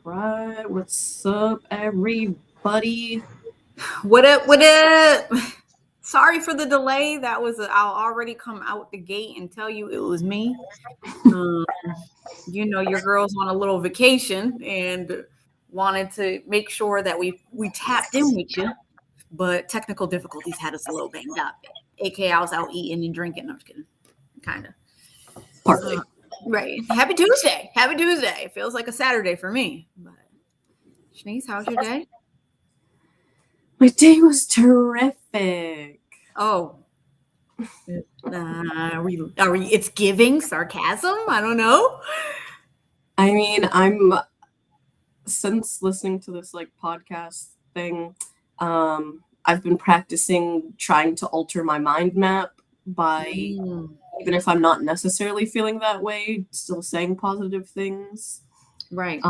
Right, what's up, everybody? What up? What up? Sorry for the delay. I'll already come out the gate and tell you it was me. Um, your girl's on a little vacation and wanted to make sure that we tapped in with you, but technical difficulties had us a little banged up. AKA, I was out eating and drinking. No, I'm just kidding. Kind of. Partly. Right. Happy Tuesday. Happy Tuesday. It feels like a Saturday for me. But Shanice, how's your day? My day was terrific. Oh, it's giving sarcasm. I don't know. I mean, since listening to this podcast thing, I've been practicing trying to alter my mind map by, Mm, even if I'm not necessarily feeling that way, still saying positive things. right.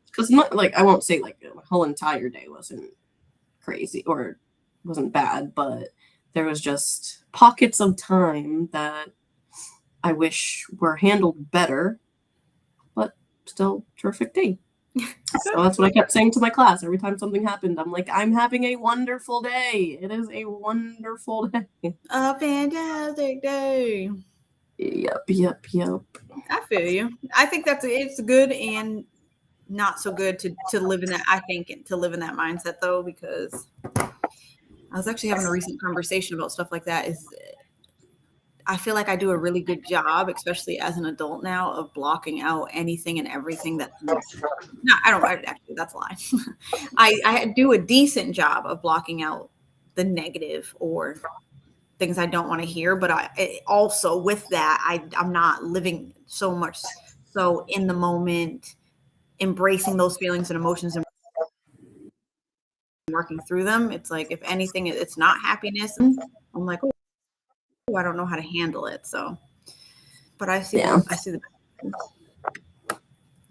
Because not like I won't say like my whole entire day wasn't crazy or wasn't bad, but there was just pockets of time that I wish were handled better, but still terrific day. So that's what I kept saying to my class every time something happened. I'm like, I'm having a wonderful day. It is a wonderful day. A fantastic day. Yep. I feel you. I think it's good and not so good to live in that. I think to live in that mindset though, because I was actually having a recent conversation about stuff like that. Is I feel like I do a really good job, especially as an adult now, of blocking out anything and everything that's no, I don't. Actually, that's a lie. I do a decent job of blocking out the negative or things I don't want to hear. But also with that, I'm not living so much so in the moment, embracing those feelings and emotions and working through them. It's like if anything, it's not happiness. I'm like, oh, I don't know how to handle it. So, but Yeah. I see the.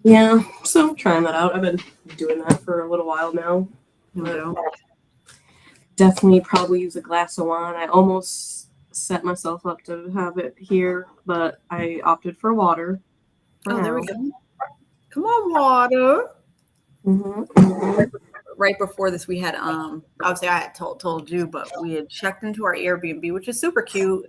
Yeah. So I'm trying that out. I've been doing that for a little while now. No But doubt. definitely probably use a glass of wine. I almost set myself up to have it here, but I opted for water for Oh, there we now. go. Come on, water. Mm-hmm. Right before this, we had obviously I had told you, but we had checked into our Airbnb, which is super cute.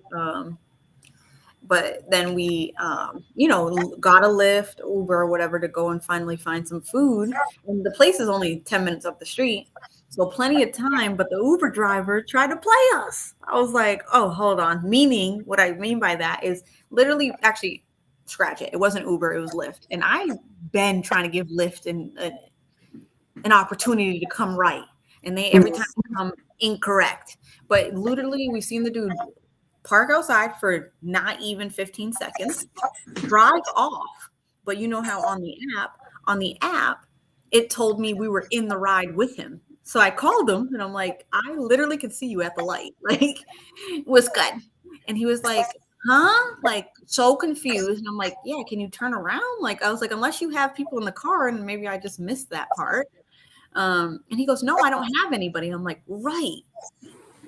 But then we got a Lyft, Uber, or whatever to go and finally find some food. And the place is only 10 minutes up the street, so plenty of time. But the Uber driver tried to play us. I was like, oh, hold on. Meaning, what I mean by that is literally, actually, scratch it. It wasn't Uber, it was Lyft. And I've been trying to give Lyft an opportunity to come right. And they every time they come incorrect. But literally, we've seen the dude park outside for not even 15 seconds, drive off. But you know how on the app, it told me we were in the ride with him. So I called him and I'm like, I literally could see you at the light. Like, was good. And he was like, huh? Like, so confused. And I'm like, yeah, can you turn around? Like, I was like, unless you have people in the car, and maybe I just missed that part. And he goes, no, I don't have anybody. I'm like, right.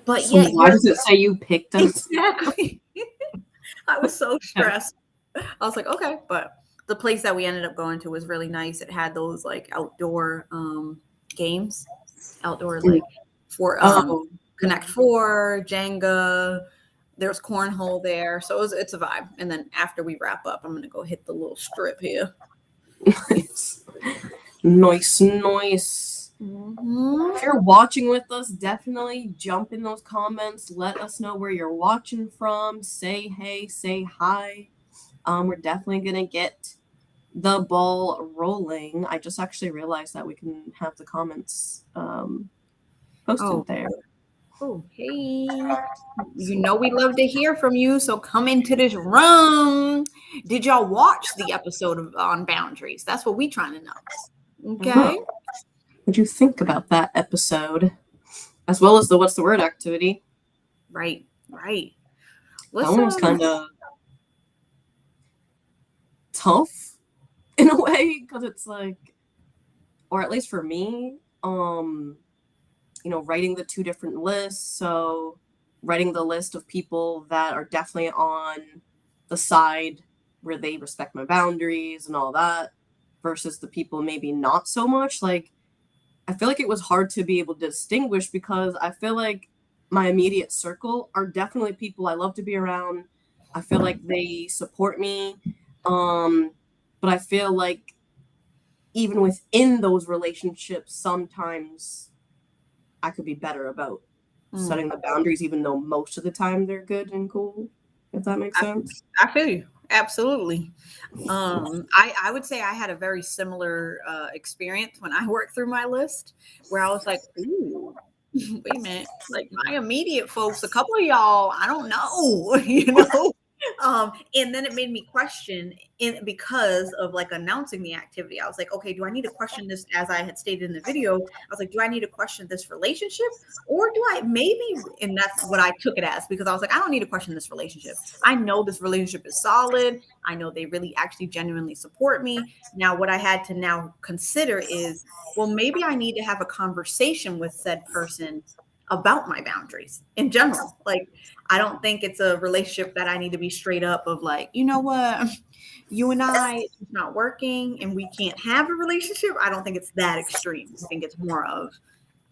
But So yet why you're does it say you picked us? exactly. I was so stressed. I was like, okay. But the place that we ended up going to was really nice. It had those like outdoor games, outdoor like for Oh, Connect Four, Jenga. There's cornhole there, so it's a vibe. And then after we wrap up, I'm gonna go hit the little strip here. nice. Nice. Hmm. If you're watching with us, definitely jump in those comments. Let us know where you're watching from. Say hey, say hi. We're definitely gonna get the ball rolling. I just actually realized that we can have the comments Oh, posted there. oh, hey. We love to hear from you, so come into this room. Did y'all watch the episode on boundaries? That's what we trying to know. Uh-huh. Okay. What'd you think about that episode? As well as the what's the word activity. Right, right. That Let's one was kind of tough in a way because it's like, or at least for me, writing the two different lists. So writing the list of people that are definitely on the side where they respect my boundaries and all that. versus the people maybe not so much. Like, I feel like it was hard to be able to distinguish because I feel like my immediate circle are definitely people I love to be around. I feel like they support me. But I feel like even within those relationships, sometimes I could be better about setting the boundaries, even though most of the time they're good and cool, if that makes sense. I feel you. Absolutely. I would say I had a very similar experience when I worked through my list where I was like, ooh, wait a minute, like my immediate folks, a couple of y'all, I don't know, and then it made me question because of like announcing the activity. I was like, okay, do I need to question this? As I had stated in the video, I was like, do I need to question this relationship, or do I maybe? And that's what I took it as, because I was like, I don't need to question this relationship. I know this relationship is solid. I know they really actually genuinely support me. Now, what I had to now consider is, well, maybe I need to have a conversation with said person about my boundaries in general. Like, I don't think it's a relationship that I need to be straight up of like, you know what, you and I, it's not working and we can't have a relationship. I don't think it's that extreme. I think it's more of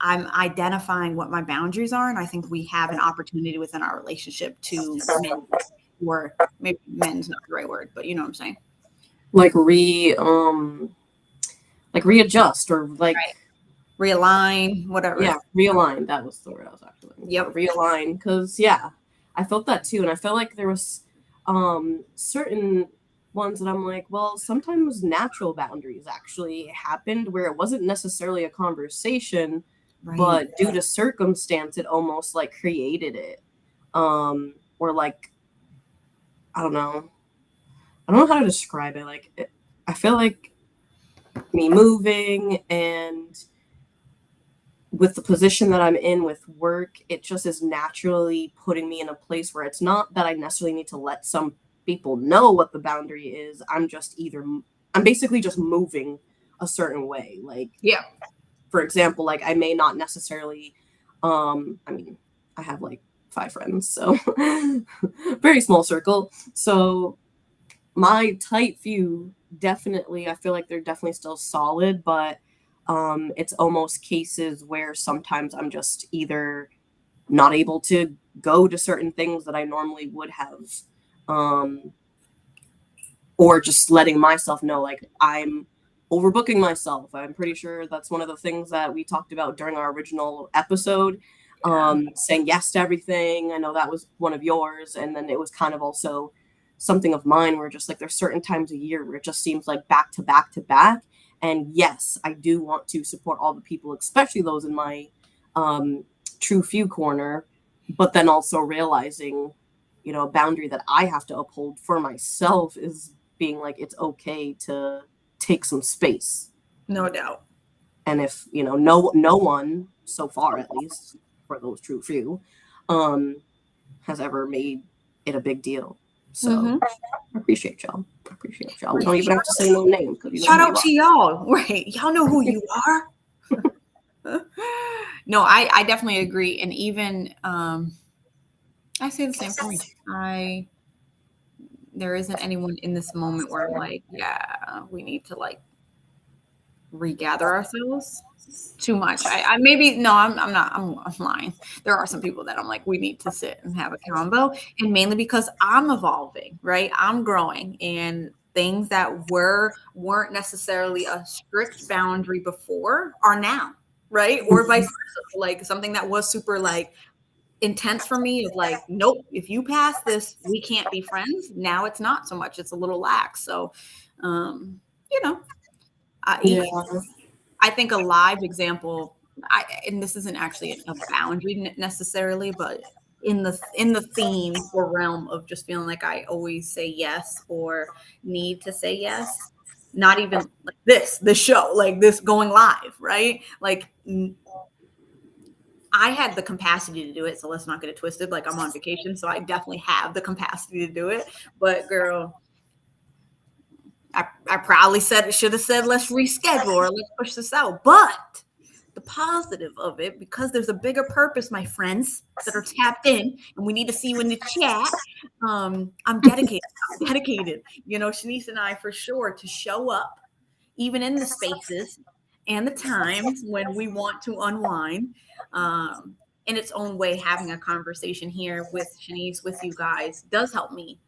I'm identifying what my boundaries are. And I think we have an opportunity within our relationship to mend, or maybe mend's not the right word, but you know what I'm saying? Like readjust or like right. Realign, whatever. Yeah, realign. That was the word I was actually looking for. Realign. Because yeah, I felt that too. And I felt like there was certain ones that I'm like, well, sometimes natural boundaries actually happened where it wasn't necessarily a conversation, but due to circumstance, it almost like created it. Or like, I don't know how to describe it. Like, I feel like me moving and with the position that I'm in with work, it just is naturally putting me in a place where it's not that I necessarily need to let some people know what the boundary is. I'm basically just moving a certain way. Like, yeah, for example, like I may not necessarily, I mean, I have like 5 friends, so very small circle. So my tight few, definitely, I feel like they're definitely still solid, but it's almost cases where sometimes I'm just either not able to go to certain things that I normally would have, or just letting myself know like I'm overbooking myself. I'm pretty sure that's one of the things that we talked about during our original episode, saying yes to everything. I know that was one of yours, and then it was kind of also something of mine where just like there's certain times a year where it just seems like back to back to back. And yes, I do want to support all the people, especially those in my true few corner, but then also realizing, a boundary that I have to uphold for myself is being like, it's okay to take some space. No doubt. And if, no one so far, at least for those true few, has ever made it a big deal. So I appreciate y'all. We don't even have to say no name. Shout out to y'all. Right. Y'all know who you are. No, I definitely agree. And even I say the same for me. There isn't anyone in this moment where I'm like, yeah, we need to like regather ourselves too much. I'm not. I'm lying. There are some people that I'm like, we need to sit and have a combo, and mainly because I'm evolving, right? I'm growing, and things that weren't necessarily a strict boundary before are now, right? Or vice versa. Like something that was super like intense for me is like, nope, if you pass this, we can't be friends. Now it's not so much. It's a little lax. So, I think a live example, and this isn't actually a boundary necessarily, but in the theme or realm of just feeling like I always say yes or need to say yes, not even like this show, like this going live, right? Like I had the capacity to do it, so let's not get it twisted. Like I'm on vacation, so I definitely have the capacity to do it. But girl, I probably should have said let's reschedule or let's push this out. But the positive of it, because there's a bigger purpose, my friends that are tapped in, and we need to see you in the chat. I'm dedicated. Shanice and I for sure to show up, even in the spaces and the times when we want to unwind. In its own way, having a conversation here with Shanice, with you guys, does help me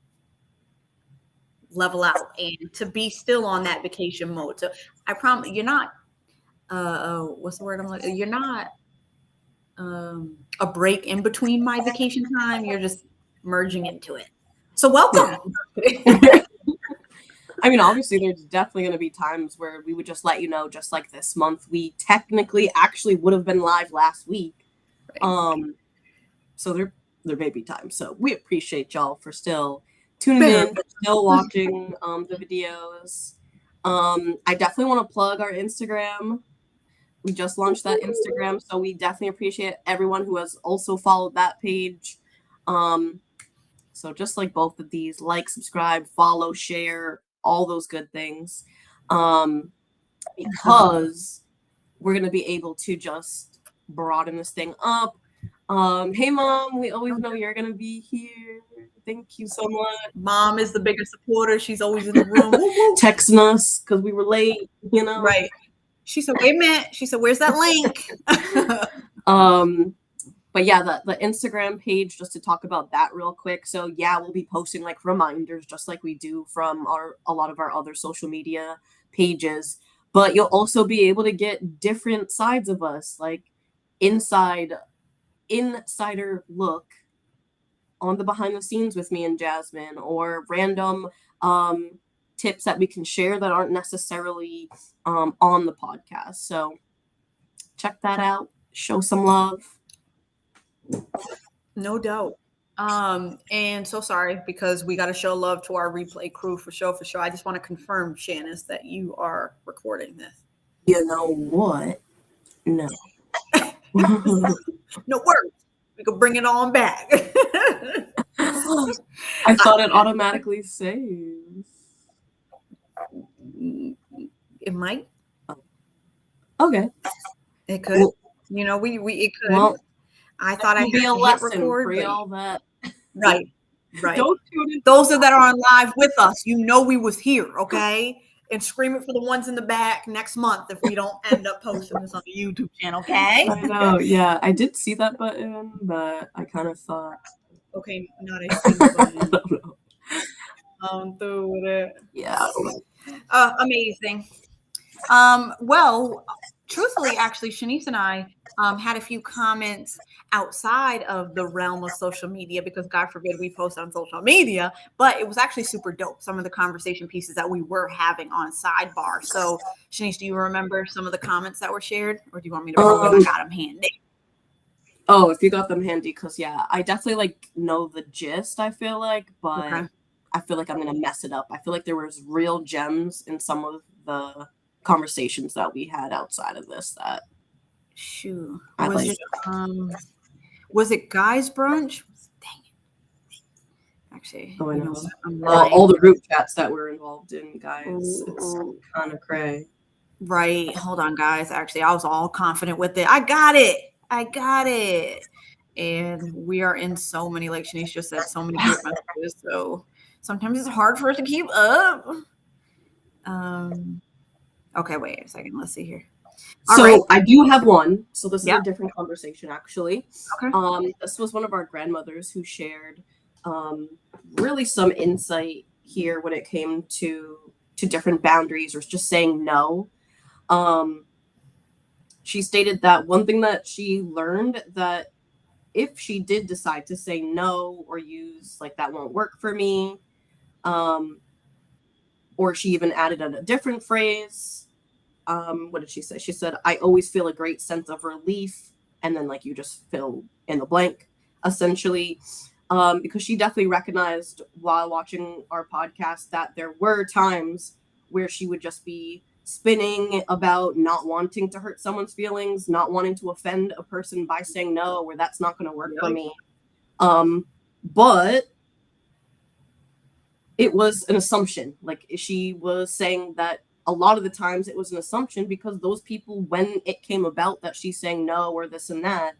level out and to be still on that vacation mode. So I promise you're not, what's the word I'm looking, you're not a break in between my vacation time. You're just merging into it. So welcome. I mean, obviously, there's definitely going to be times where we would just let you know, just like this month, we technically actually would have been live last week. Right. So there may be times. So we appreciate y'all for still tuning in, for still watching the videos. I definitely want to plug our Instagram. We just launched that Instagram, so we definitely appreciate everyone who has also followed that page. So just like both of these, like, subscribe, follow, share, all those good things, because we're going to be able to just broaden this thing up. Hey, Mom, we always know you're going to be here. Thank you so much. Mom is the biggest supporter. She's always in the room. Texting us because we were late, you know? Right. She said, wait a minute. She said, where's that link? But yeah, the Instagram page, just to talk about that real quick. So yeah, we'll be posting like reminders just like we do from a lot of our other social media pages. But you'll also be able to get different sides of us, like insider look on the behind the scenes with me and Jasmine, or random tips that we can share that aren't necessarily on the podcast. So check that out. Show some love. No doubt. And so sorry, because we got to show love to our replay crew for sure. I just want to confirm, Shanice, that you are recording this. You know what? No. No worries. We can bring it on back. I thought it automatically saves. It might. Okay. It could. Well, you know, it could. Well, I thought I had be a to lesson hit record, for all that. Right. Don't tune in. Those that are on live with us, you know we was here, okay? And scream it for the ones in the back next month if we don't end up posting this on the YouTube channel, okay? I know, yeah. I did see that button, but I kind of thought... Okay, not a single button. I don't know. I'm through with it. Yeah. Amazing. Well, truthfully, actually, Shanice and I had a few comments outside of the realm of social media, because God forbid we post on social media, but it was actually super dope. Some of the conversation pieces that we were having on Sidebar. So Shanice, do you remember some of the comments that were shared, or do you want me to I got them handy? Oh, if you got them handy, because yeah, I definitely like know the gist, I feel like, but okay. I feel like I'm going to mess it up. I feel like there was real gems in some of the conversations that we had outside of this that was it guys brunch? Dang it. Actually, I know. All the group chats that we're involved in, guys. It's kind of cray. Right. Hold on, guys. Actually, I was all confident with it. I got it. And we are in so many, like Shanice just said, so many group messages. So sometimes it's hard for us to keep up. Okay, wait a second. Let's see here. So right. I do have one. So this is a different conversation, actually. Okay. This was one of our grandmothers who shared really some insight here when it came to different boundaries or just saying no. She stated that one thing that she learned, that if she did decide to say no or use like that won't work for me, or she even added a different phrase. What did she say? She said, I always feel a great sense of relief. And then like you just fill in the blank, essentially, because she definitely recognized while watching our podcast that there were times where she would just be spinning about not wanting to hurt someone's feelings, not wanting to offend a person by saying no, or that's not going to work for me. But it was an assumption. Like she was saying that a lot of the times it was an assumption because those people, when it came about that she's saying no or this and that,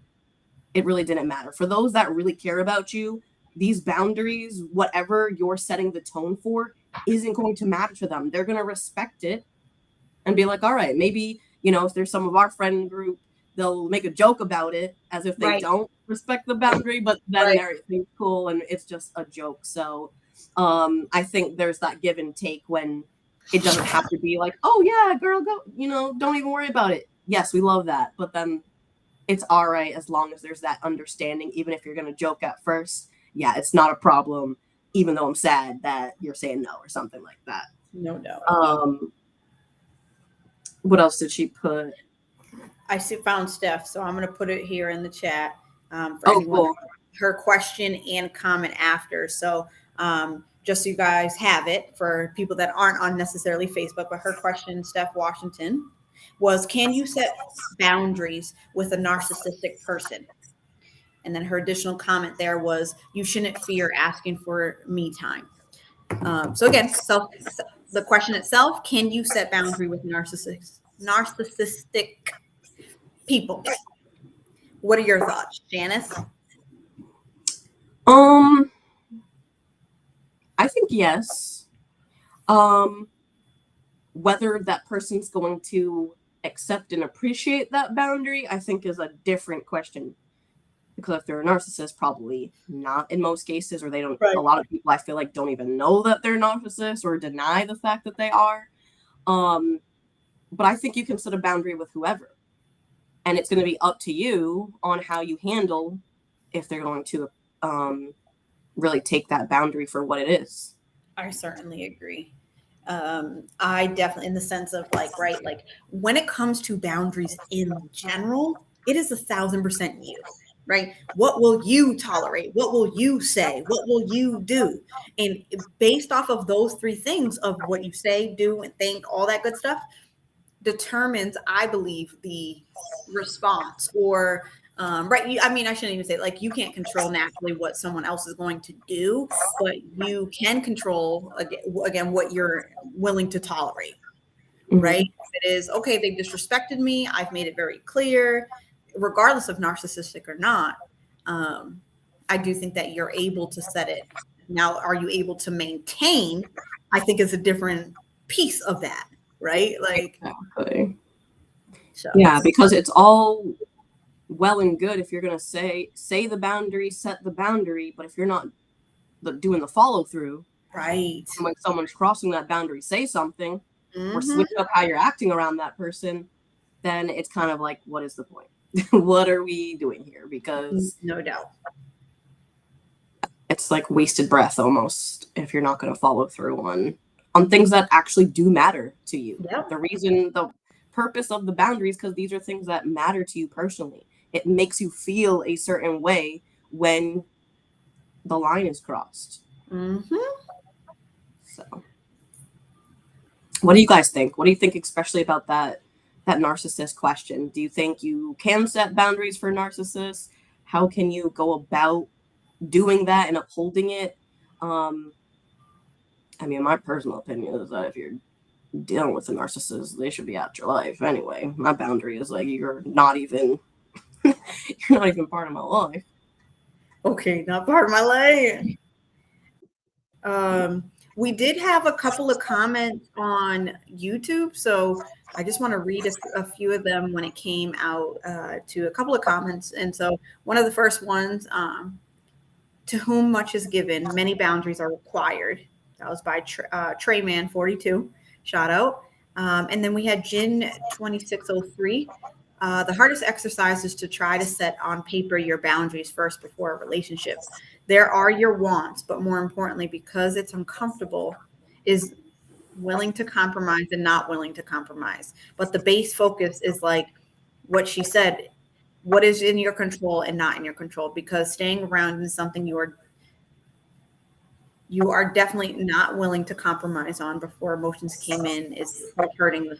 it really didn't matter. For those that really care about you, these boundaries, whatever you're setting the tone for, isn't going to matter to them. They're going to respect it and be like, all right, maybe, if there's some of our friend group, they'll make a joke about it as if they Right. don't respect the boundary, but then Right. everything's cool and it's just a joke. So I think there's that give and take when it doesn't have to be like, oh yeah, girl, go, don't even worry about it. Yes, we love that. But then it's all right as long as there's that understanding, even if you're going to joke at first. Yeah, it's not a problem, even though I'm sad that you're saying no or something like that. No doubt. What else did she put? I found Steph, so I'm going to put it here in the chat for anyone. Cool. Her question and comment after. So just so you guys have it for people that aren't on necessarily Facebook, but her question, Steph Washington, was, can you set boundaries with a narcissistic person? And then her additional comment there was, you shouldn't fear asking for me time. So again, the question itself, can you set boundary with narcissistic people? What are your thoughts, Janice? I think yes. Whether that person's going to accept and appreciate that boundary, I think is a different question. Because if they're a narcissist, probably not in most cases, or they don't. Right. A lot of people, I feel like, don't even know that they're narcissists or deny the fact that they are. But I think you can set a boundary with whoever, and it's going to be up to you on how you handle if they're going to really take that boundary for what it is. I certainly agree. I definitely, in the sense of like when it comes to boundaries in general, it is 1,000% you. Right? What will you tolerate? What will you say? What will you do? And based off of those three things of what you say, do, and think, all that good stuff, determines, I believe, the response. Or right? I mean, I shouldn't even say, like, you can't control naturally what someone else is going to do, but you can control again what you're willing to tolerate. Mm-hmm. Right? If it is, okay, they disrespected me, I've made it very clear, regardless of narcissistic or not, I do think that you're able to set it. Now, are you able to maintain? I think is a different piece of that, right? Like, exactly. So. Yeah, because it's all well and good if you're going to say the boundary, set the boundary, but if you're not doing the follow through, right? When someone's crossing that boundary, say something, or switch up how you're acting around that person, then it's kind of like, what is the point? What are we doing here? Because no doubt it's like wasted breath almost if you're not going to follow through on things that actually do matter to you. Yep. The purpose of the boundaries, because these are things that matter to you personally. It makes you feel a certain way when the line is crossed. Mm-hmm. So what do you guys think? What do you think, especially about that narcissist question? Do you think you can set boundaries for narcissists? How can you go about doing that and upholding it? I mean, my personal opinion is that if you're dealing with a narcissist, they should be out your life anyway. My boundary is like, you're not even part of my life. Okay, not part of my life. We did have a couple of comments on YouTube, so I just want to read a few of them when it came out to a couple of comments. And so one of the first ones, to whom much is given, many boundaries are required. That was by Trayman42, shout out. And then we had Jin2603. The hardest exercise is to try to set on paper your boundaries first before a relationship. There are your wants, but more importantly, because it's uncomfortable, is willing to compromise and not willing to compromise. But the base focus is like what she said, what is in your control and not in your control, because staying around is something you are definitely not willing to compromise on before emotions came in, is hurting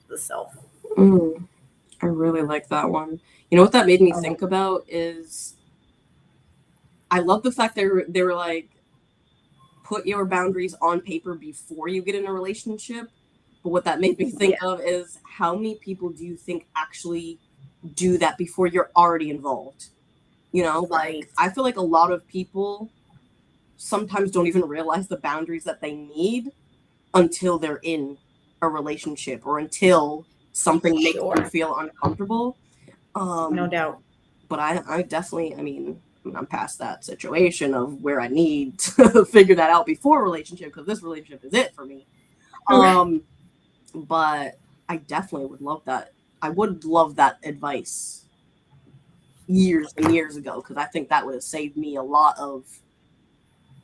the self. I really like that one. You know what that made me think about is, I love the fact they were like, put your boundaries on paper before you get in a relationship. But what that made me think of is, how many people do you think actually do that before you're already involved? You know, like, I feel like a lot of people sometimes don't even realize the boundaries that they need until they're in a relationship or until something makes Sure. you feel uncomfortable. No doubt. But I definitely, I'm past that situation of where I need to figure that out before a relationship, because this relationship is it for me. But I definitely would love that. I would love that advice years and years ago, because I think that would have saved me a lot of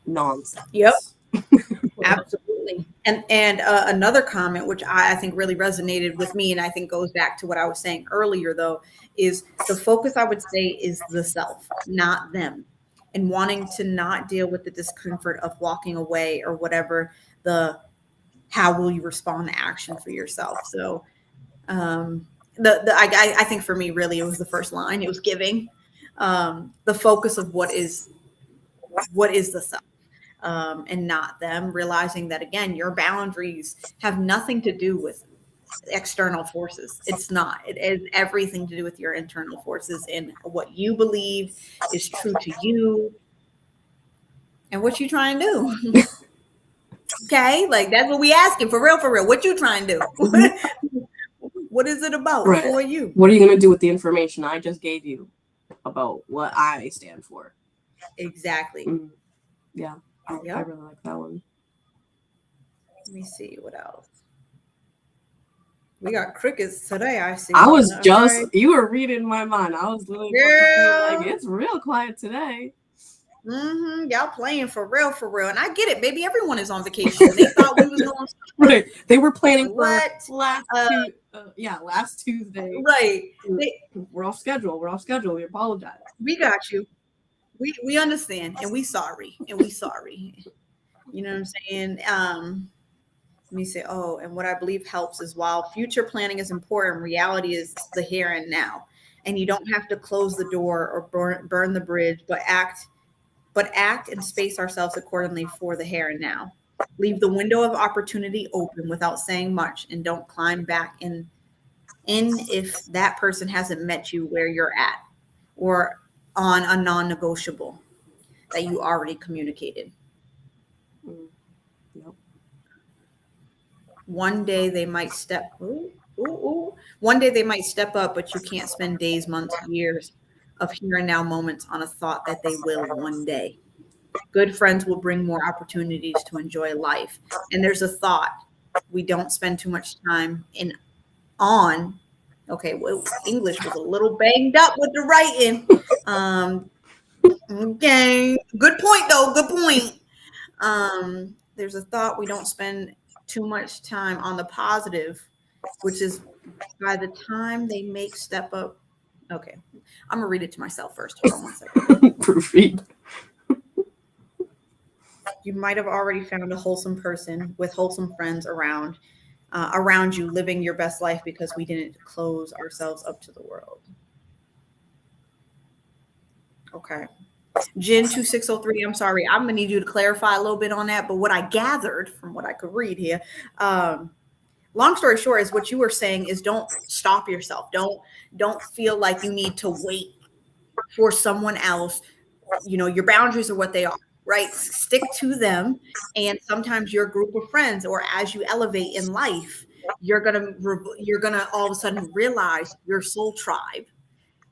nonsense. Yep. Absolutely. And another comment, which I think really resonated with me, and I think goes back to what I was saying earlier, though, is the focus, I would say, is the self, not them, and wanting to not deal with the discomfort of walking away or whatever how will you respond to action for yourself. So I think for me, really, it was the first line. It was giving, the focus of what is the self. And not them, realizing that, again, your boundaries have nothing to do with external forces. It's not. It has everything to do with your internal forces and what you believe is true to you and what you try and do. Okay, like that's what we asking, for real, for real. What you trying to do? What is it about for you? What are you going to do with the information I just gave you about what I stand for? Exactly. Yeah. I really like that one. Let me see what else. We got crickets today, I see. I was you were reading my mind. I was literally like, it's real quiet today. Y'all playing for real, for real. And I get it. Maybe everyone is on vacation. They thought we was going right. They were planning what? Last Tuesday. Right. We're off schedule. We apologize. We got you. We understand, and we sorry. You know what I'm saying? Let me say, and what I believe helps is, while future planning is important, reality is the here and now. And you don't have to close the door or burn the bridge, but act and space ourselves accordingly for the here and now. Leave the window of opportunity open without saying much, and don't climb back in if that person hasn't met you where you're at or on a non-negotiable that you already communicated. Yep. One day they might step One day they might step up, but you can't spend days, months, years of here and now moments on a thought that they will one day. Good friends will bring more opportunities to enjoy life. And there's a thought we don't spend too much time on. Okay, well, English was a little banged up with the writing. Okay, good point though. Good point. There's a thought we don't spend too much time on the positive, which is by the time they make step up. Okay, I'm gonna read it to myself first. Hold on 1 second. Proofread. You might have already found a wholesome person with wholesome friends around you, living your best life because we didn't close ourselves up to the world. Okay. Jen 2603, I'm sorry. I'm going to need you to clarify a little bit on that. But what I gathered from what I could read here, long story short, is what you were saying is don't stop yourself. Don't feel like you need to wait for someone else. You know, your boundaries are what they are, right? Stick to them. And sometimes your group of friends, or as you elevate in life, you're gonna all of a sudden realize your soul tribe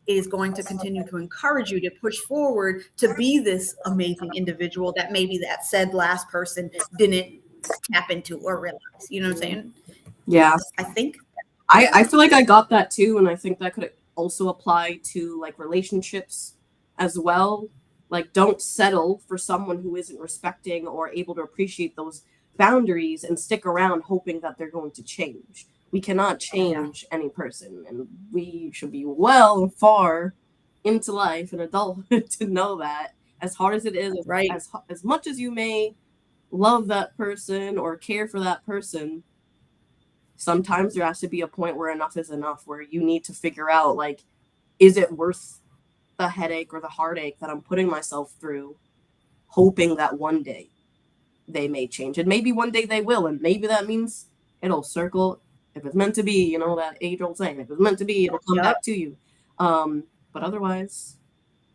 is going to continue to encourage you to push forward to be this amazing individual that maybe that said last person didn't tap into or realize. You know what I'm saying? Yeah. I think I feel like I got that too, and I think that could also apply to like relationships as well. Like, don't settle for someone who isn't respecting or able to appreciate those boundaries and stick around hoping that they're going to change. We cannot change any person, and we should be well far into life and adulthood to know that, as hard as it is, right, as much as you may love that person or care for that person, sometimes there has to be a point where enough is enough, where you need to figure out, like, is it worth the headache or the heartache that I'm putting myself through, hoping that one day they may change. And maybe one day they will, and maybe that means it'll circle. If it's meant to be, you know, that age-old saying, if it's meant to be, it'll come back to you. But otherwise,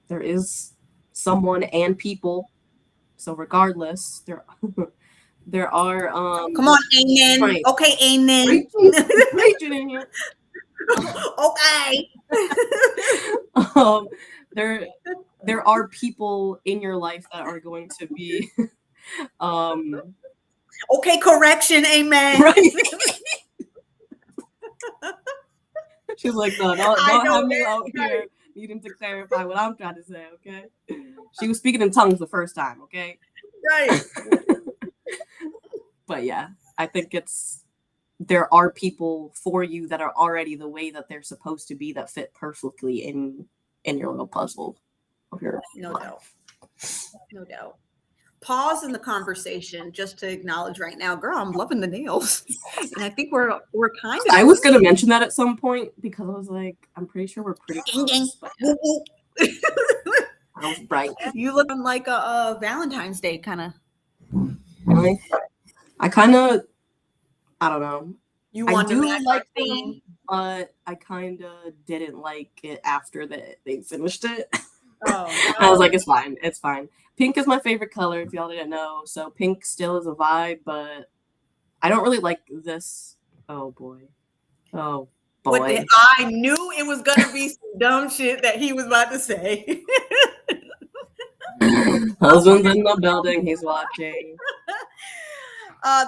there is someone and people. So regardless, there are Come on, amen. Right. Okay, amen. Preaching in here. Okay. um, there are people in your life that are going to be Okay, correction, amen. right. She's like, no, don't I know have me that's out right. here needing to clarify what I'm trying to say, okay? She was speaking in tongues the first time, okay? Right. But yeah, I think there are people for you that are already the way that they're supposed to be that fit perfectly in your little puzzle of your No life. doubt. No doubt. Pause in the conversation just to acknowledge right now, girl, I'm loving the nails. And I think we're kind of I was gonna mention that at some point because I was like, I'm pretty sure we're pretty ding, ding. close. But yeah, Woo, woo. I was right. You look like a Valentine's Day kind of. Really? I kind of, I don't know. You I want to do match like our them, theme? but I kind of didn't like it after they finished it. Oh, I was like, it's fine. It's fine. Pink is my favorite color, if y'all didn't know. So pink still is a vibe, but I don't really like this. Oh boy. Oh boy. I knew it was gonna be some dumb shit that he was about to say. Husband's in the building. He's watching.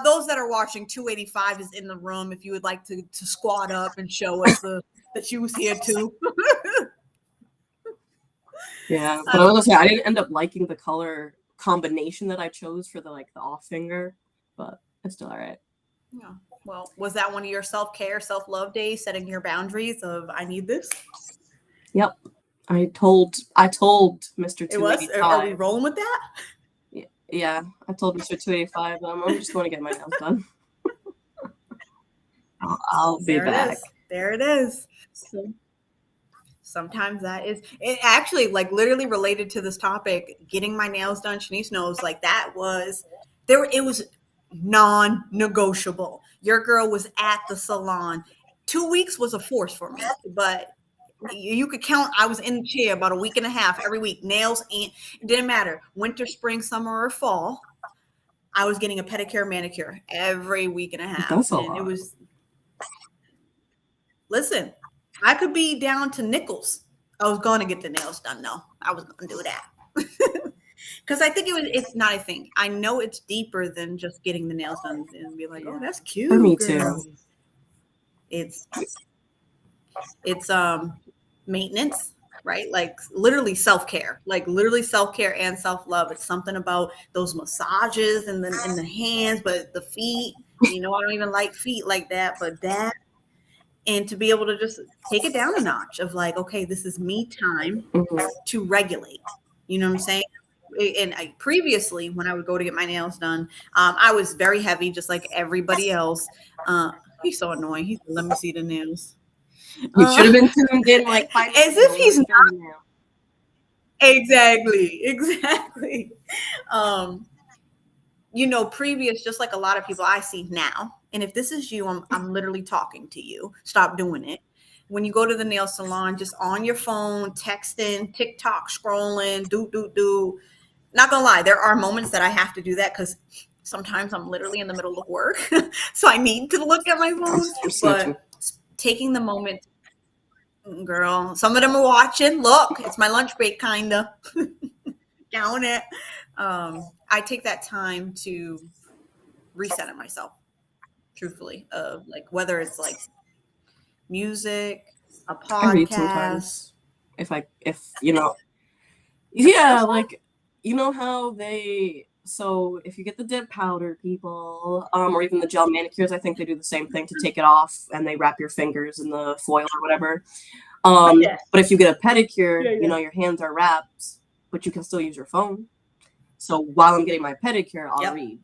Those that are watching, 285 is in the room. If you would like to squat up and show us that you was here too. Yeah, but I was gonna say I didn't end up liking the color combination that I chose for the off finger, but it's still all right. Yeah. Well, was that one of your self-care, self-love days, setting your boundaries of I need this? Yep. I told Mr. 285. It was? Are we rolling with that? Yeah, I told Mr. 285 I'm just going to get my nails done. I'll be back. There it is. So, sometimes that is it actually literally related to this topic, getting my nails done. Shanice knows that was there. It was non-negotiable. Your girl was at the salon. 2 weeks was a force for me, but you could count. I was in the chair about a week and a half every week. Nails, and it didn't matter. Winter, spring, summer, or fall. I was getting a pedicure, manicure every week and a half. That's a lot. It was. Listen, I could be down to nickels. I was going to get the nails done. No, I was going to do that. Because I think it's not a thing. I know it's deeper than just getting the nails done and be like, oh, that's cute. For me girl. too. It's maintenance, right? Literally self-care, literally self-care and self-love. It's something about those massages and the hands, but the feet, I don't even like feet like that, but that. And to be able to just take it down a notch of okay, this is me time to regulate. You know what I'm saying? And previously, when I would go to get my nails done, I was very heavy, just like everybody else. He's so annoying. He's let me see the nails. You should have been tuned in as if he's not. Exactly. Previous, just like a lot of people I see now. And if this is you, I'm literally talking to you. Stop doing it. When you go to the nail salon, just on your phone, texting, TikTok, scrolling, do. Not gonna lie, there are moments that I have to do that because sometimes I'm literally in the middle of work. So I need to look at my phone. But taking the moment, girl, some of them are watching. Look, it's my lunch break, kinda. Down it. I take that time to reset it myself. Truthfully, of whether it's music, a podcast. I read sometimes. If yeah, how they. So if you get the dip powder, people, or even the gel manicures, I think they do the same thing to take it off, and they wrap your fingers in the foil or whatever. But if you get a pedicure, your hands are wrapped, but you can still use your phone. So while I'm getting my pedicure, I'll read.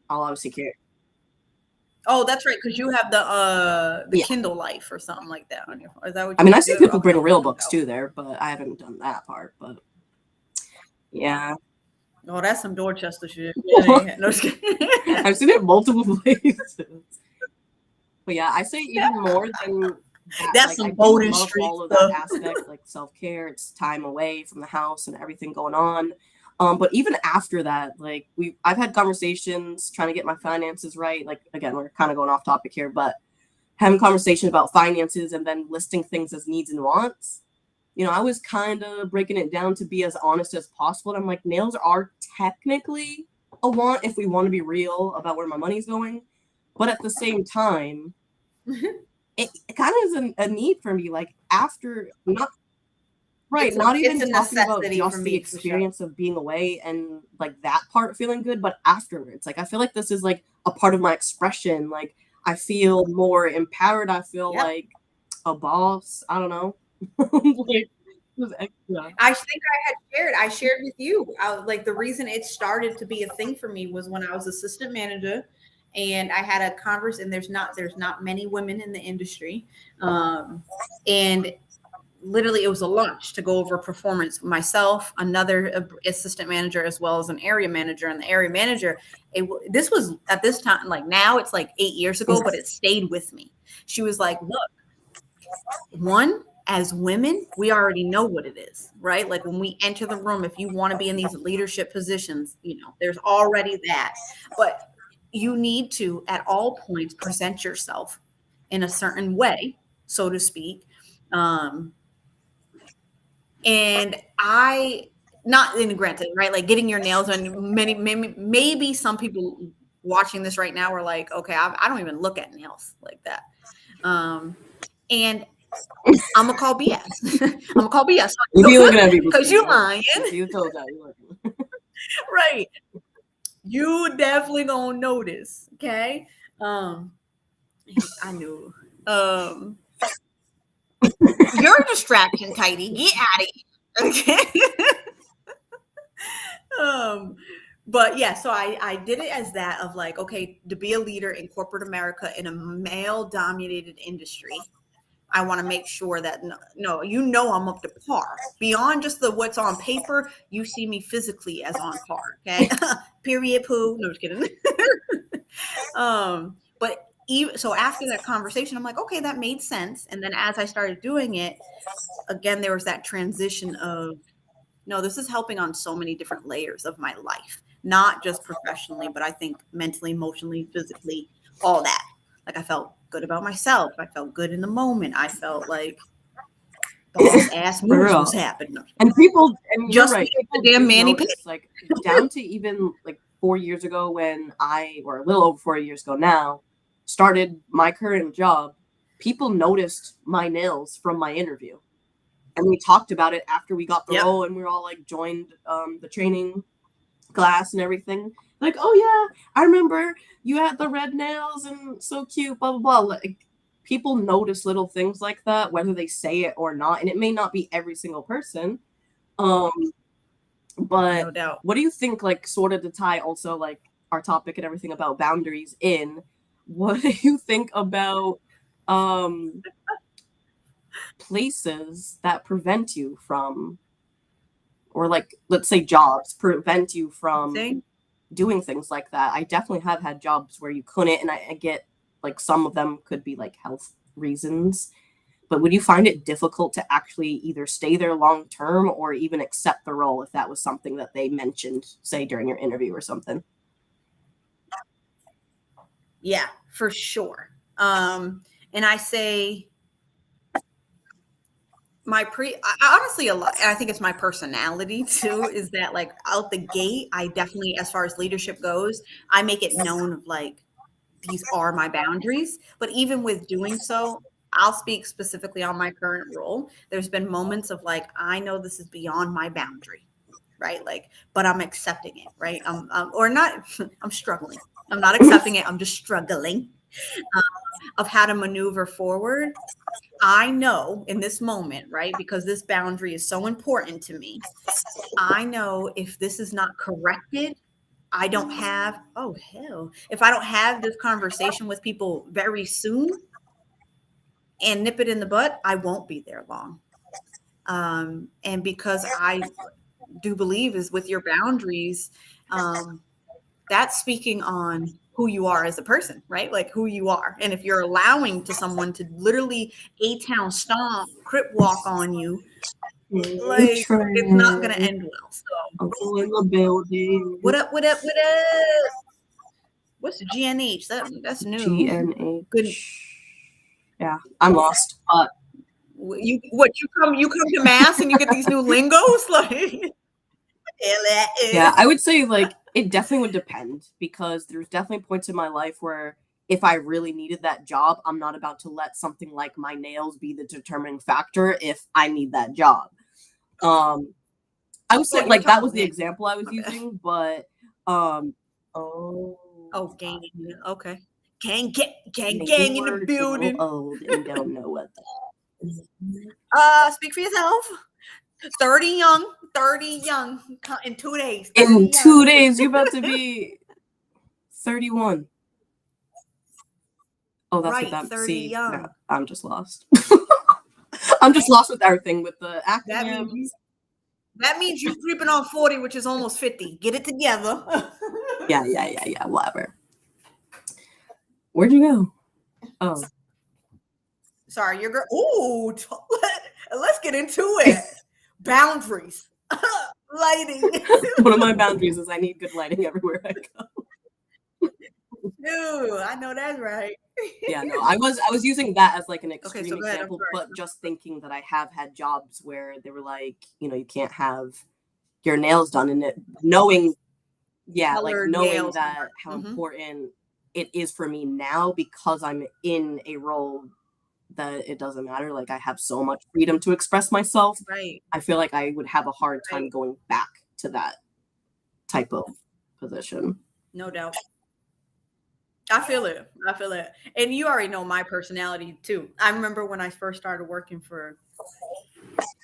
I'll obviously care. Oh, that's right, because you have the Kindle Life or something like that on your phone. Is that what I see people bring real books too there, but I haven't done that part. But yeah. Oh, that's some Dorchester shit. I've seen it multiple places. But yeah, I say even more than that's some Bowden Street all of that aspect, self-care. It's time away from the house and everything going on. But even after that, like I've had conversations trying to get my finances right. Like again, we're kind of going off topic here, but having conversations about finances and then listing things as needs and wants. You know, I was kind of breaking it down to be as honest as possible. And I'm like, nails are technically a want if we want to be real about where my money's going. But at the same time, it kind of is a need for me. Like after not right, not even it's a talking about necessity for just the me, for sure. experience of being away and like that part feeling good, but afterwards. Like I feel like this is like a part of my expression. Like I feel more empowered. I feel Yep. like a boss. I don't know. Like, yeah. I shared with you, like the reason it started to be a thing for me was when I was assistant manager and I had a converse, and there's not many women in the industry. And literally it was a lunch to go over performance. Myself, another assistant manager, as well as an area manager. And the area manager, this was at this time, like now it's like 8 years ago, but it stayed with me. She was like, look, one, as women, we already know what it is, right? Like when we enter the room, if you want to be in these leadership positions, you know, there's already that. But you need to, at all points, present yourself in a certain way, so to speak. And not in granted, right? Like getting your nails done. Maybe some people watching this right now are like, okay, I don't even look at nails like that. And I'm gonna call BS. I'm gonna call BS. You be looking at people because you're lying. You told that you're looking. Right. You definitely gonna notice. Okay. I knew. You're a distraction, Tidy. Get out of here. Okay. But yeah, so I did it as that of like, okay, to be a leader in corporate America in a male dominated industry, I want to make sure that no, you know, I'm up to par beyond just what's on paper. You see me physically as on par. Okay. Period. Poo. No, just kidding. But even so, after that conversation, I'm like, okay, that made sense. And then as I started doing it, again, there was that transition of, no, this is helping on so many different layers of my life, not just professionally, but I think mentally, emotionally, physically, all that. Like I felt good about myself. I felt good in the moment. I felt like boss ass moves was happening. And people, and just you're right, people damn Manny notice, like down to even like 4 years ago when or a little over 4 years ago now, started my current job, people noticed my nails from my interview. And we talked about it after we got the role, and we were all like joined the training class and everything. Like, oh yeah, I remember you had the red nails and so cute, blah, blah, blah. Like, people notice little things like that, whether they say it or not. And it may not be every single person. But no doubt. What do you think, like, sort of to tie also like our topic and everything about boundaries in, what do you think about places that prevent you from, or like, let's say jobs prevent you from doing things like that? I definitely have had jobs where you couldn't, and I get like some of them could be like health reasons, but would you find it difficult to actually either stay there long term or even accept the role if that was something that they mentioned, say during your interview or something? Yeah, for sure. And I say honestly, a lot, I think it's my personality too, is that like out the gate, I definitely, as far as leadership goes, I make it known of like, these are my boundaries. But even with doing so, I'll speak specifically on my current role. There's been moments of like, I know this is beyond my boundary, right? Like, but I'm accepting it, right? Or not, I'm struggling. I'm not accepting it. I'm just struggling of how to maneuver forward. I know in this moment, right? Because this boundary is so important to me. I know if this is not corrected, I don't have, oh hell, if I don't have this conversation with people very soon and nip it in the butt, I won't be there long. And because I do believe is with your boundaries, that's speaking on who you are as a person, right? Like who you are. And if you're allowing to someone to literally A-town stomp, crip walk on you, Like, it's not gonna end well. So Uncle in the building. what up? What up? What up? What's the GNH? That's new. GNH. Good. Yeah, I'm lost. You come to Mass and you get these new lingos like. Yeah, I would say like it definitely would depend, because there's definitely points in my life where if I really needed that job, I'm not about to let something like my nails be the determining factor if I need that job. I would say like that was the example I was using, but gang. Okay. Gang in the building. Old and don't know what that is. Speak for yourself. 30 young in 2 days. In 2 days, you're about to be 31. Oh, that's right, what that 30 see. young. No, I'm just lost. I'm just lost with everything with the acronym. That means you're creeping on 40, which is almost 50. Get it together. Yeah. Whatever. Where'd you go? Oh. Sorry, you're girl. Ooh, let's get into it. Boundaries. Lighting. One of my boundaries is I need good lighting everywhere I go. Dude, I know that's right. Yeah, no, I was using that as like an extreme so example, but just thinking that I have had jobs where they were like, you can't have your nails done, and it knowing nails. that how important it is for me now, because I'm in a role that it doesn't matter. Like, I have so much freedom to express myself. Right. I feel like I would have a hard time going back to that type of position. No doubt. I feel it. And you already know my personality too. I remember when I first started working for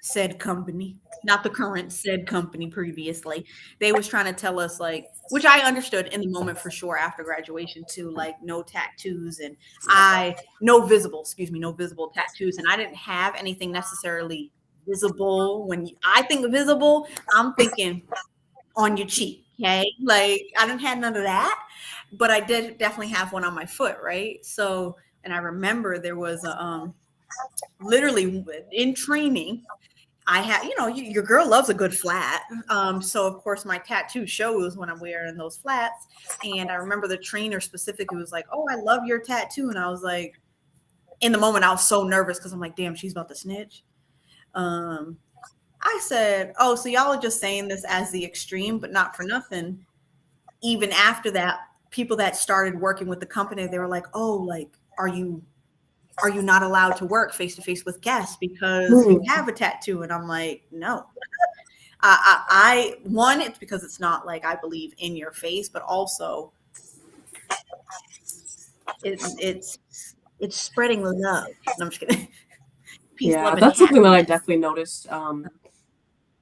said company, not the current said company previously, they was trying to tell us, like, which I understood in the moment for sure after graduation too, like no tattoos and no visible tattoos. And I didn't have anything necessarily visible. When I think visible, I'm thinking on your cheek. Okay. Like I didn't have none of that, but I did definitely have one on my foot. Right. So, and I remember there was literally in training, I had, your girl loves a good flat. So of course my tattoo shows when I'm wearing those flats. And I remember the trainer specifically was like, "Oh, I love your tattoo." And I was like, in the moment, I was so nervous because I'm like, damn, she's about to snitch. I said, "Oh, so y'all are just saying this as the extreme, but not for nothing." Even after that, people that started working with the company, they were like, "Oh, like, are you not allowed to work face to face with guests because you have a tattoo?" And I'm like, "No." One, it's because it's not like I believe in your face, but also it's spreading the love. No, I'm just kidding. Peace, yeah, love, that's something happiness. that I definitely noticed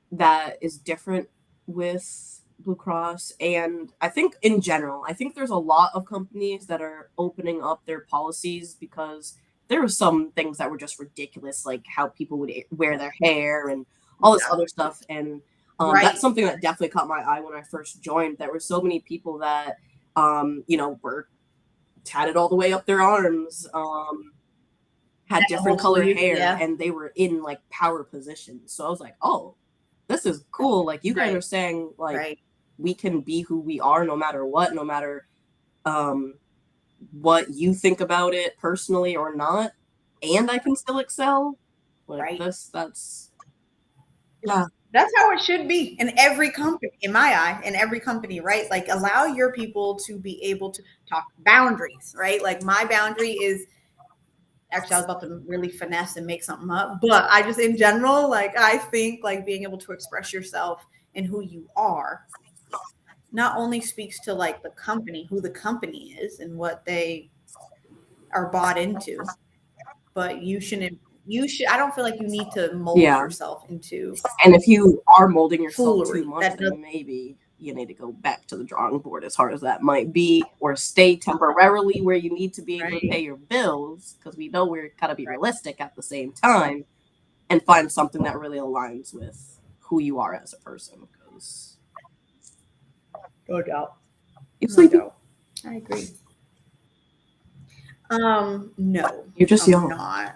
that is different with Blue Cross. And I think in general, I think there's a lot of companies that are opening up their policies, because there were some things that were just ridiculous, like how people would wear their hair and all this other stuff. And that's something that definitely caught my eye when I first joined. There were so many people that, were tatted all the way up their arms, had different colored hair, and they were in like power positions. So I was like, oh, this is cool. Like, you guys are saying, like, we can be who we are no matter what, no matter what you think about it personally or not, and I can still excel. Like, that's how it should be in every company, in my eye, in every company, right? Like, allow your people to be able to talk boundaries, right? Like, my boundary is, actually, I was about to really finesse and make something up, but I just, in general, like, I think like being able to express yourself and who you are not only speaks to like the company, who the company is and what they are bought into, but you should, I don't feel like you need to mold yourself into. And if you are molding yourself too much, then maybe you need to go back to the drawing board, as hard as that might be, or stay temporarily where you need to be able to pay your bills, because we know we're gotta be realistic at the same time, and find something that really aligns with who you are as a person. Because no doubt, you sleepy? I agree. No, you're just young. Not.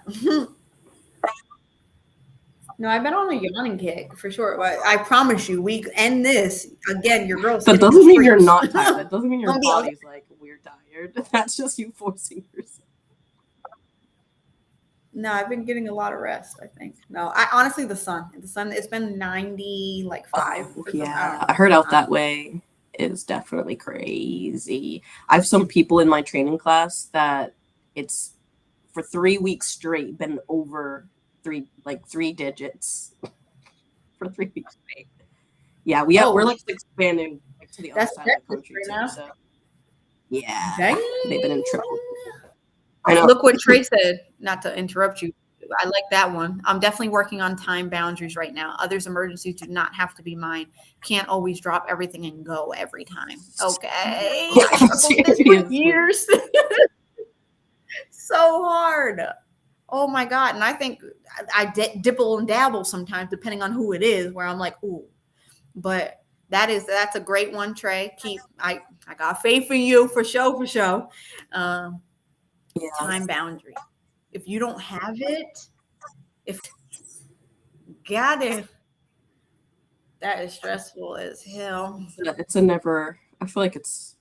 No, I've been on a yawning kick for sure. But I promise you, we end this again. Your girl's That hitting the doesn't mean you're streets. not tired. That doesn't mean your Don't be like, body's like, we're tired. That's just you forcing yourself. no, I've been getting a lot of rest, I think. No, I honestly, the sun, it's been 90, like 5. Oh, or something. I don't yeah. know. I heard out that way is definitely crazy. I have some people in my training class that it's for 3 weeks straight been over three digits for 3 weeks straight. Yeah, we're Oh, like expanding like, to the other that's side of the Texas country right too. now. So yeah, Dang. they've been in trouble. I know. Look what Trey said, not to interrupt you. I like that one. I'm definitely working on time boundaries right now. Others' emergencies do not have to be mine. Can't always drop everything and go every time. Okay. I struggled with this for Seriously. years. So hard. Oh my God. And I think I dibble and dabble sometimes, depending on who it is, where I'm like, ooh. But that's a great one, Trey. I got faith in you for sure. Yeah. Time boundary. If you don't have it, got it. That is stressful as hell. It's a never, I feel like it's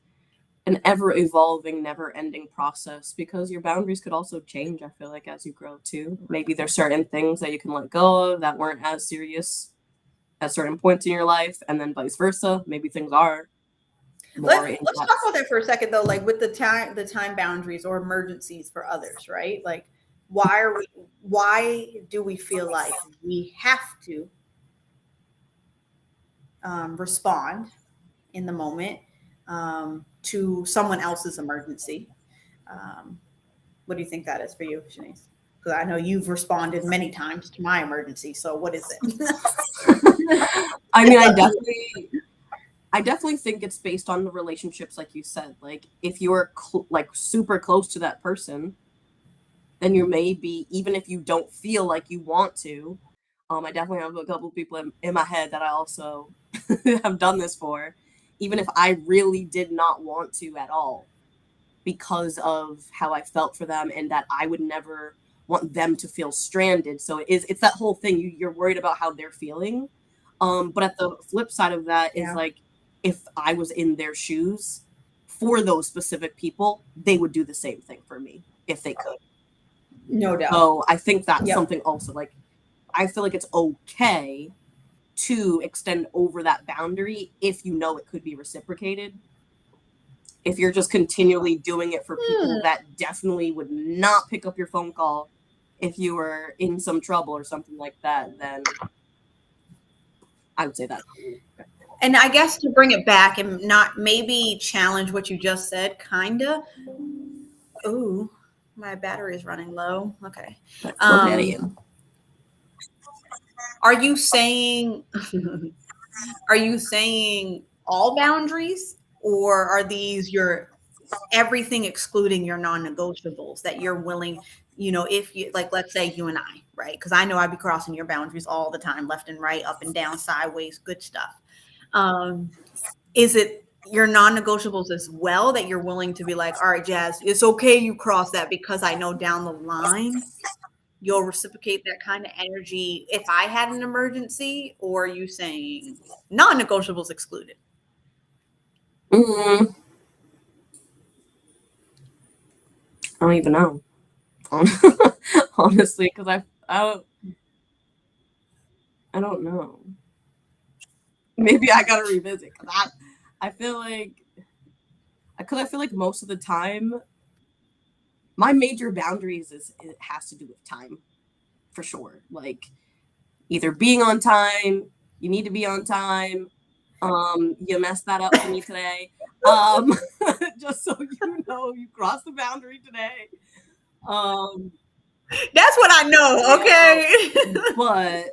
an ever evolving, never ending process because your boundaries could also change, I feel like, as you grow too. Maybe there's certain things that you can let go of that weren't as serious at certain points in your life, and then vice versa. Maybe things are more in Let's talk about that for a second though, like with the time boundaries or emergencies for others, right? Like why do we feel like we have to respond in the moment to someone else's emergency? What do you think that is for you, Shanice? Because I know you've responded many times to my emergency. So what is it? I mean, I definitely think it's based on the relationships, like you said. Like, if you're like super close to that person, then you may be, even if you don't feel like you want to. I definitely have a couple people in my head that I also have done this for, even if I really did not want to at all, because of how I felt for them and that I would never want them to feel stranded. So it's that whole thing. You're worried about how they're feeling. But at the flip side of that is like, if I was in their shoes for those specific people, they would do the same thing for me if they could. No doubt. So I think that's something also, like, I feel like it's okay to extend over that boundary if you know it could be reciprocated. If you're just continually doing it for people that definitely would not pick up your phone call if you were in some trouble or something like that, then I would say that. And I guess to bring it back and not maybe challenge what you just said, kinda. Ooh, my battery is running low. Okay. Are you saying all boundaries, or are these your everything excluding your non-negotiables that you're willing, if you, like, let's say you and I, right? Because I know I'd be crossing your boundaries all the time, left and right, up and down, sideways, good stuff. Is it your non-negotiables as well that you're willing to be like, all right, Jazz, it's okay you cross that because I know down the line you'll reciprocate that kind of energy if I had an emergency? Or are you saying non-negotiables excluded? I don't even know, honestly, because I don't know. Maybe I gotta revisit, because I feel like most of the time my major boundaries it has to do with time, for sure. Like, either being on time, you need to be on time. You messed that up for me today. Just so you know, you crossed the boundary today. That's what I know, okay? But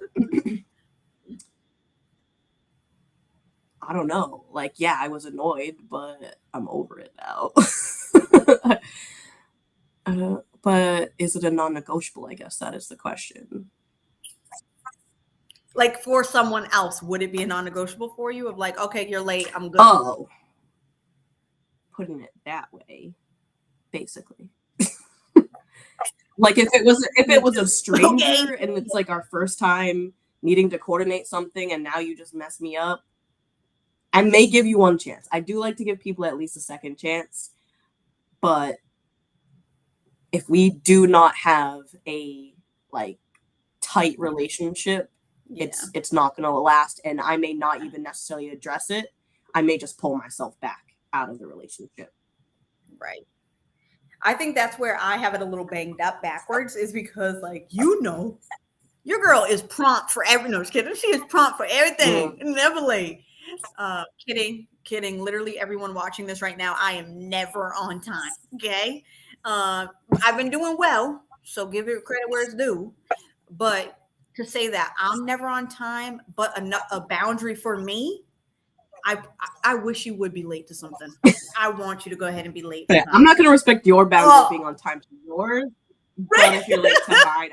I don't know. Like, yeah, I was annoyed, but I'm over it now. But is it a non-negotiable? I guess that is the question. Like, for someone else, would it be a non-negotiable for you of like, okay, you're late, I'm good? Oh, putting it that way, basically. Like if it was a stranger Okay. and it's like our first time needing to coordinate something and now you just mess me up, I may give you one chance. I do like to give people at least a second chance, but if we do not have a like tight relationship, Yeah. it's not going to last, and I may not even necessarily address it. I may just pull myself back out of the relationship. Right. I think that's where I have it a little banged up backwards, is because, like, you know, your girl is prompt for every. No, just kidding. She is prompt for everything. Never late. Kidding. Literally, everyone watching this right now, I am never on time. Okay. I've been doing well, so give it credit where it's due. But to say that I'm never on time, but a boundary for me, I wish you would be late to something. I want you to go ahead and be late. Yeah, I'm not going to respect your boundary of being on time to yours, but Right. if you're late to mine,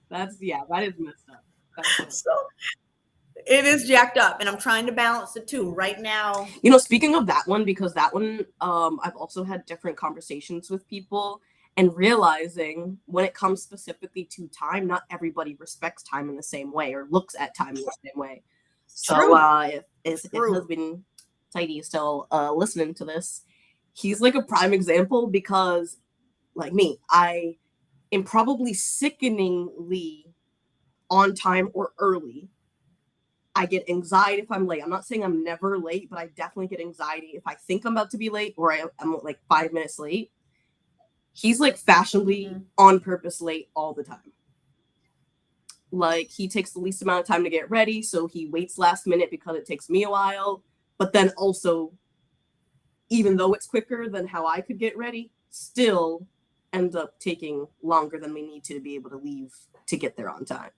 that is messed up. So it is jacked up, and I'm trying to balance the two right now. You know, speaking of that one, because that one, I've also had different conversations with people and realizing when it comes specifically to time, not everybody respects time in the same way or looks at time in the same way. So if husband Tidy is still listening to this, he's like a prime example because, like me, I am probably sickeningly on time or early. I get anxiety if I'm late. I'm not saying I'm never late, but I definitely get anxiety if I think I'm about to be late or I'm like 5 minutes late. He's like fashionably on purpose late all the time. Like he takes the least amount of time to get ready, so he waits last minute because it takes me a while. But then also, even though it's quicker than how I could get ready, still ends up taking longer than we need to be able to leave to get there on time.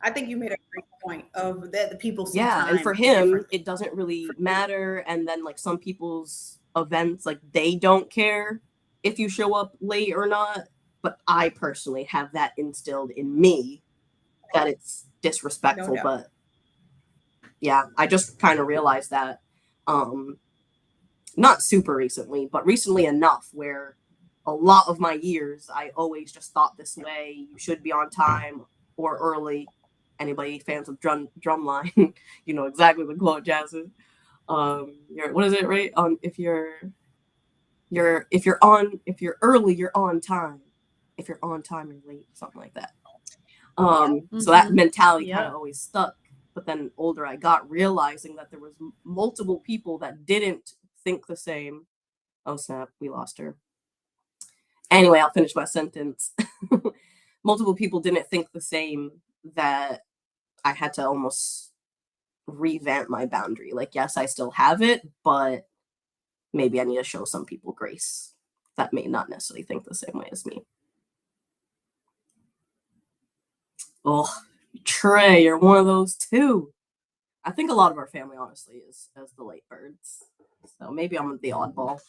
I think you made a great point of that the people see yeah, time and for him, differently. it doesn't really matter. And then like some people's events, like they don't care if you show up late or not. But I personally have that instilled in me that it's disrespectful. No doubt. But yeah, I just kind of realized that not super recently, but recently enough where a lot of my years I always just thought this way. You should be on time or early. Anybody fans of Drumline, you know exactly the quote, Jasmine. What is it, right? If you're early, you're on time. If you're on time, you're late, something like that. So that mentality kind of always stuck. But then older I got, realizing that there was multiple people that didn't think the same. Oh snap, we lost her. Anyway, I'll finish my sentence. Multiple people didn't think the same, that I had to almost revamp my boundary. Like, yes, I still have it, but maybe I need to show some people grace that may not necessarily think the same way as me. Oh, Trey, you're one of those too. I think a lot of our family, honestly, is as the late birds. So maybe I'm the oddball.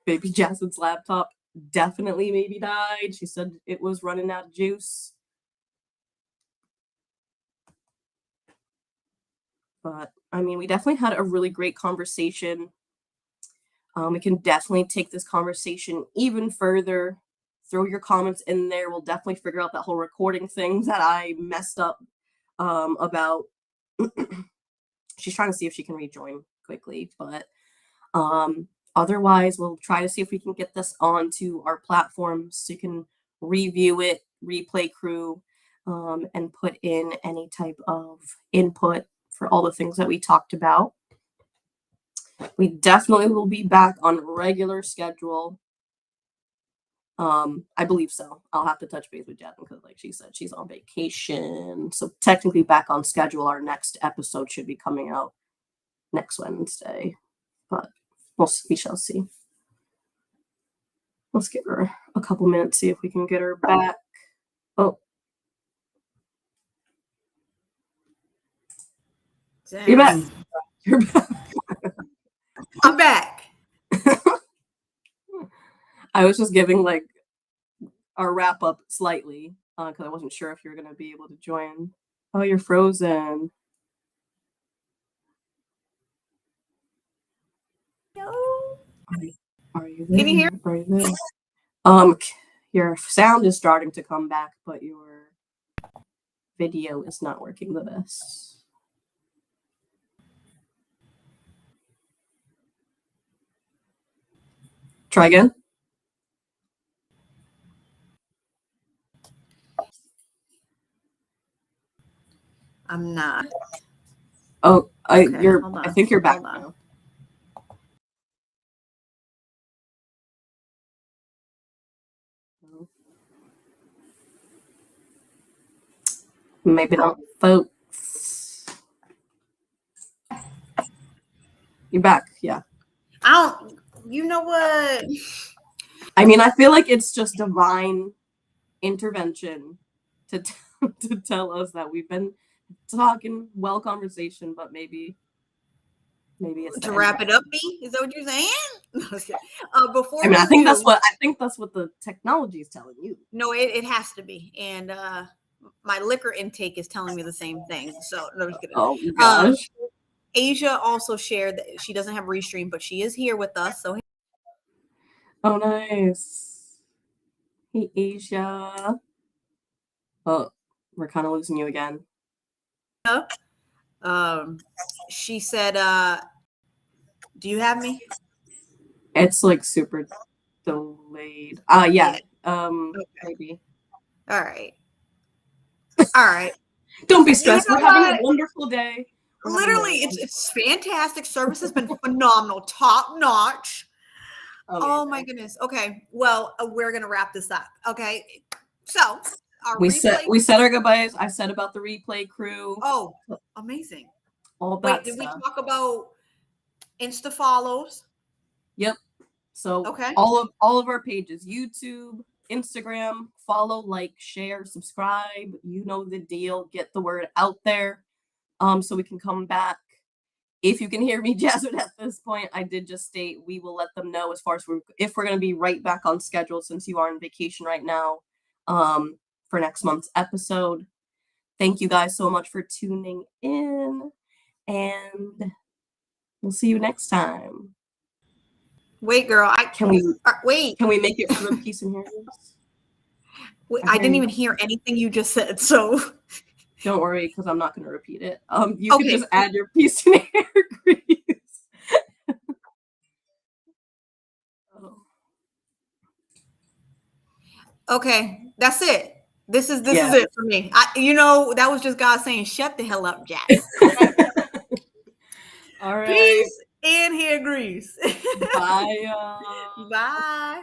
Baby Jasmine's laptop definitely maybe died. She said it was running out of juice. But I mean, we definitely had a really great conversation. We can definitely take this conversation even further. Throw your comments in there. We'll definitely figure out that whole recording thing that I messed up about. She's trying to see if she can rejoin quickly, but otherwise, we'll try to see if we can get this onto our platform so you can review it, replay crew, and put in any type of input for all the things that we talked about. We definitely will be back on regular schedule. I believe so. I'll have to touch base with Jasmine because, like she said, she's on vacation. So technically back on schedule. Our next episode should be coming out next Wednesday, but we shall see. Let's give her a couple minutes, see if we can get her back. Oh, Damn. You're back. You're back. I'm back. I was just giving like our wrap up slightly because I wasn't sure if you were going to be able to join. Oh, you're frozen. No. Are you Can you hear? there? Are you there? Your sound is starting to come back, but your video is not working the best. Try again. I'm not. Oh, Okay, you're. hold I on. think you're back Hold on. now. Maybe not, folks. You're back. Yeah. I don't. You know what? I mean, I feel like it's just divine intervention to to tell us that we've been talking well conversation, but maybe it's To wrap it up, B? Is that what you're saying? No, I was kidding. Before I mean, we I think do, that's what the technology is telling you. no, it has to be. And my liquor intake is telling me the same thing. So no, I'm just kidding. Oh gosh. Asia also shared that she doesn't have Restream, but she is here with us. So Oh nice. Hey Asia. Oh, we're kind of losing you again. she said, do you have me? It's like super delayed. Yeah. Okay. Maybe. All right. All right. Don't be stressed. You know We're having what? a wonderful day. Literally, it's fantastic. Service has been phenomenal, top notch. Oh my goodness. Okay. Well, we're gonna wrap this up. Okay. So we said our goodbyes. I said about the replay crew. Oh, amazing. All that did stuff. we talk about Insta follows? Yep. So okay. all of our pages, YouTube, Instagram, follow, like, share, subscribe. You know the deal. Get the word out there. So we can come back. If you can hear me, Jasmine, at this point, I did just state we will let them know as far as if we're going to be right back on schedule since you are on vacation right now for next month's episode. Thank you guys so much for tuning in, and we'll see you next time. Wait, girl, Can we make it for the peace and hearings? I didn't even hear anything you just said, so don't worry, because I'm not going to repeat it. You can just add your peace and hair grease. Okay, that's it. This is it for me. That was just God saying, "Shut the hell up, Jack." All right. Peace and hair grease. Bye. Bye.